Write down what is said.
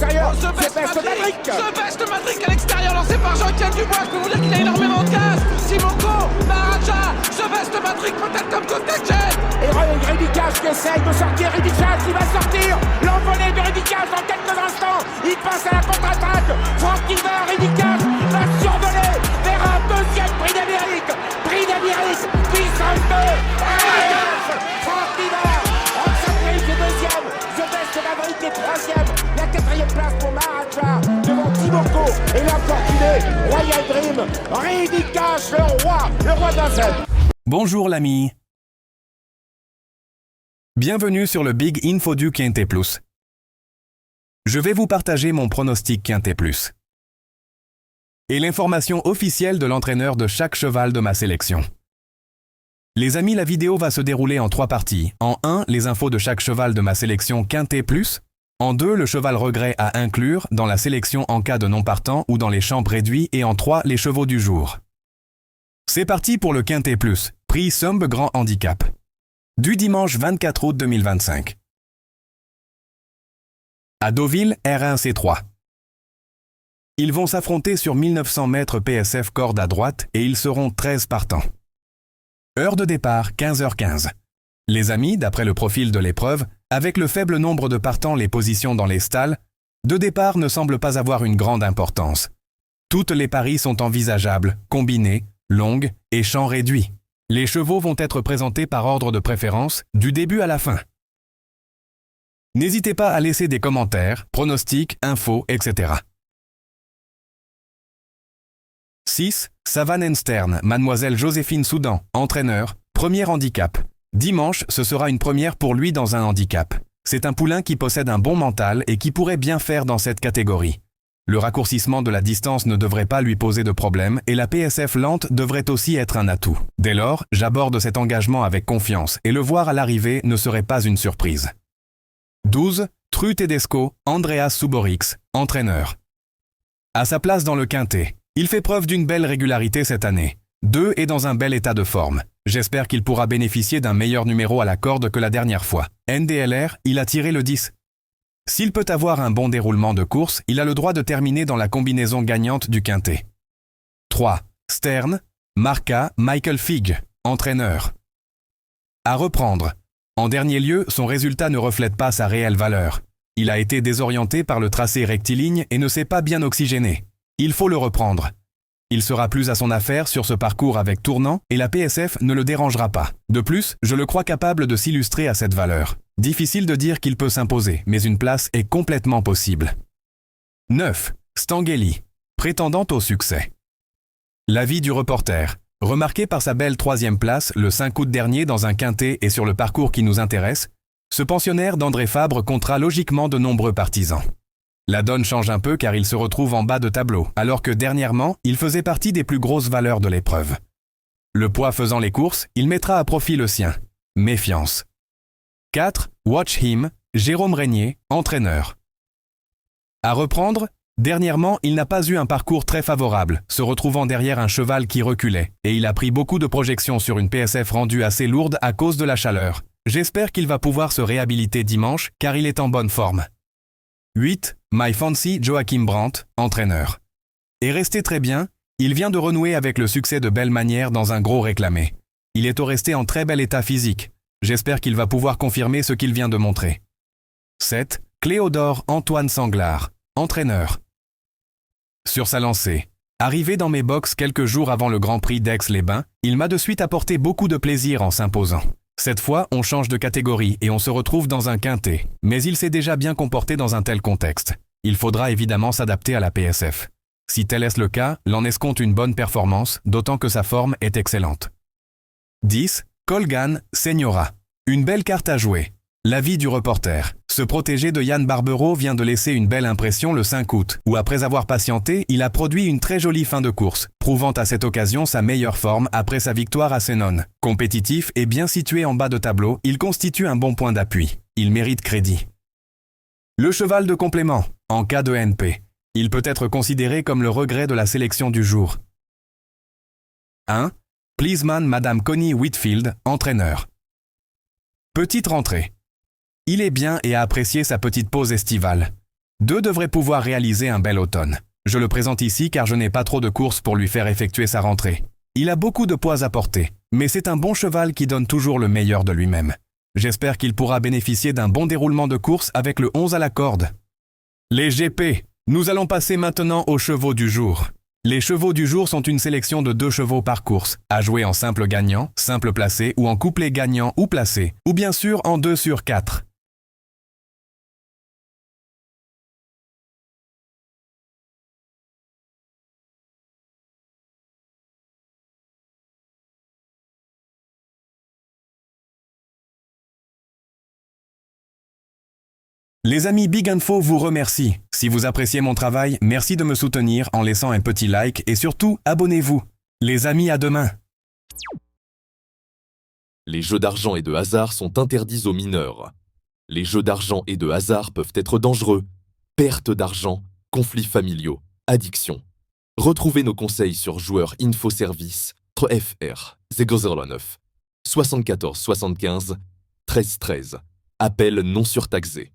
l'extérieur. The The Best Madric. The Best Madric à l'extérieur, lancé par Jean-Étienne Dubois. Je peux vous dire qu'il a énormément de gaz. Simoco, Maharaja, The Best Madric, peut-être comme contingent. Et Ridicage qui essaye de sortir. Ridicage qui va sortir. L'envolée de Ridicage dans quelques instants. Il passe à la contre-attaque. Franck Hiver, Ridicage va survoler vers un deuxième prix d'Amérique. Prix d'Amérique, puissance 2. Franck Hiver, Roxanne est deuxième. The Best Maverick est troisième. La quatrième place pour Maharaja devant Timoko et l'infortuné Royal Dream. Ridicage, le roi d'un seul. Bonjour l'ami. Bienvenue sur le Big Info du Quintet Plus. Je vais vous partager mon pronostic Quintet Plus et l'information officielle de l'entraîneur de chaque cheval de ma sélection. Les amis, la vidéo va se dérouler en 3 parties. En 1, les infos de chaque cheval de ma sélection Quintet Plus. En 2, le cheval regret à inclure dans la sélection en cas de non partant ou dans les champs réduits. Et en 3, les chevaux du jour. C'est parti pour le Quintet Plus, prix Sumb Grand Handicap. Du dimanche 24 août 2025. À Deauville, R1-C3. Ils vont s'affronter sur 1900 mètres PSF corde à droite et ils seront 13 partants. Heure de départ, 15h15. Les amis, d'après le profil de l'épreuve, avec le faible nombre de partants, les positions dans les stalles, de départ ne semblent pas avoir une grande importance. Toutes les paris sont envisageables, combinés, longues et champs réduits. Les chevaux vont être présentés par ordre de préférence, du début à la fin. N'hésitez pas à laisser des commentaires, pronostics, infos, etc. 6. Savane Stern, Mademoiselle Joséphine Soudan, entraîneur, premier handicap. Dimanche, ce sera une première pour lui dans un handicap. C'est un poulain qui possède un bon mental et qui pourrait bien faire dans cette catégorie. Le raccourcissement de la distance ne devrait pas lui poser de problème et la PSF lente devrait aussi être un atout. Dès lors, j'aborde cet engagement avec confiance et le voir à l'arrivée ne serait pas une surprise. 12. Tru Tedesco, Andreas Suborix, entraîneur. À sa place dans le quintet, il fait preuve d'une belle régularité cette année. 2 est dans un bel état de forme. J'espère qu'il pourra bénéficier d'un meilleur numéro à la corde que la dernière fois. NDLR, il a tiré le 10. S'il peut avoir un bon déroulement de course, il a le droit de terminer dans la combinaison gagnante du quintet. 3. Stern, Marca, Michael Figg, entraîneur. À reprendre. En dernier lieu, son résultat ne reflète pas sa réelle valeur. Il a été désorienté par le tracé rectiligne et ne s'est pas bien oxygéné. Il faut le reprendre. Il sera plus à son affaire sur ce parcours avec tournant et la PSF ne le dérangera pas. De plus, je le crois capable de s'illustrer à cette valeur. Difficile de dire qu'il peut s'imposer, mais une place est complètement possible. 9. Stanguelli, prétendante au succès. L'avis du reporter. Remarqué par sa belle 3e place le 5 août dernier dans un quintet et sur le parcours qui nous intéresse, ce pensionnaire d'André Fabre comptera logiquement de nombreux partisans. La donne change un peu car il se retrouve en bas de tableau, alors que dernièrement, il faisait partie des plus grosses valeurs de l'épreuve. Le poids faisant les courses, il mettra à profit le sien. Méfiance. 4. Watch Him, Jérôme Régnier, entraîneur. À reprendre, dernièrement, il n'a pas eu un parcours très favorable, se retrouvant derrière un cheval qui reculait, et il a pris beaucoup de projections sur une PSF rendue assez lourde à cause de la chaleur. J'espère qu'il va pouvoir se réhabiliter dimanche, car il est en bonne forme. 8. My Fancy Joachim Brandt, entraîneur. Est resté très bien, il vient de renouer avec le succès de belle manière dans un gros réclamé. Il est resté en très bel état physique. J'espère qu'il va pouvoir confirmer ce qu'il vient de montrer. 7. Cléodore Antoine Sanglard, entraîneur. Sur sa lancée. Arrivé dans mes box quelques jours avant le Grand Prix d'Aix-les-Bains, il m'a de suite apporté beaucoup de plaisir en s'imposant. Cette fois, on change de catégorie et on se retrouve dans un quintet, mais il s'est déjà bien comporté dans un tel contexte. Il faudra évidemment s'adapter à la PSF. Si tel est le cas, l'on escompte une bonne performance, d'autant que sa forme est excellente. 10. Colgan Señora. Une belle carte à jouer. L'avis du reporter. Ce protégé de Yann Barbero vient de laisser une belle impression le 5 août, où après avoir patienté, il a produit une très jolie fin de course, prouvant à cette occasion sa meilleure forme après sa victoire à Senones. Compétitif et bien situé en bas de tableau, il constitue un bon point d'appui. Il mérite crédit. Le cheval de complément, en cas de NP. Il peut être considéré comme le regret de la sélection du jour. 1. Pleaseman Madame Connie Whitfield, entraîneur. Petite rentrée. Il est bien et a apprécié sa petite pause estivale. 2 devrait pouvoir réaliser un bel automne. Je le présente ici car je n'ai pas trop de courses pour lui faire effectuer sa rentrée. Il a beaucoup de poids à porter, mais c'est un bon cheval qui donne toujours le meilleur de lui-même. J'espère qu'il pourra bénéficier d'un bon déroulement de course avec le 11 à la corde. Les GP. Nous allons passer maintenant aux chevaux du jour. Les chevaux du jour sont une sélection de 2 chevaux par course, à jouer en simple gagnant, simple placé ou en couplet gagnant ou placé, ou bien sûr en 2 sur 4. Les amis Big Info vous remercient. Si vous appréciez mon travail, merci de me soutenir en laissant un petit like et surtout, abonnez-vous. Les amis, à demain. Les jeux d'argent et de hasard sont interdits aux mineurs. Les jeux d'argent et de hasard peuvent être dangereux. Perte d'argent, conflits familiaux, addiction. Retrouvez nos conseils sur Joueurs Info Service FR 009 74 75 13 13. Appel non surtaxé.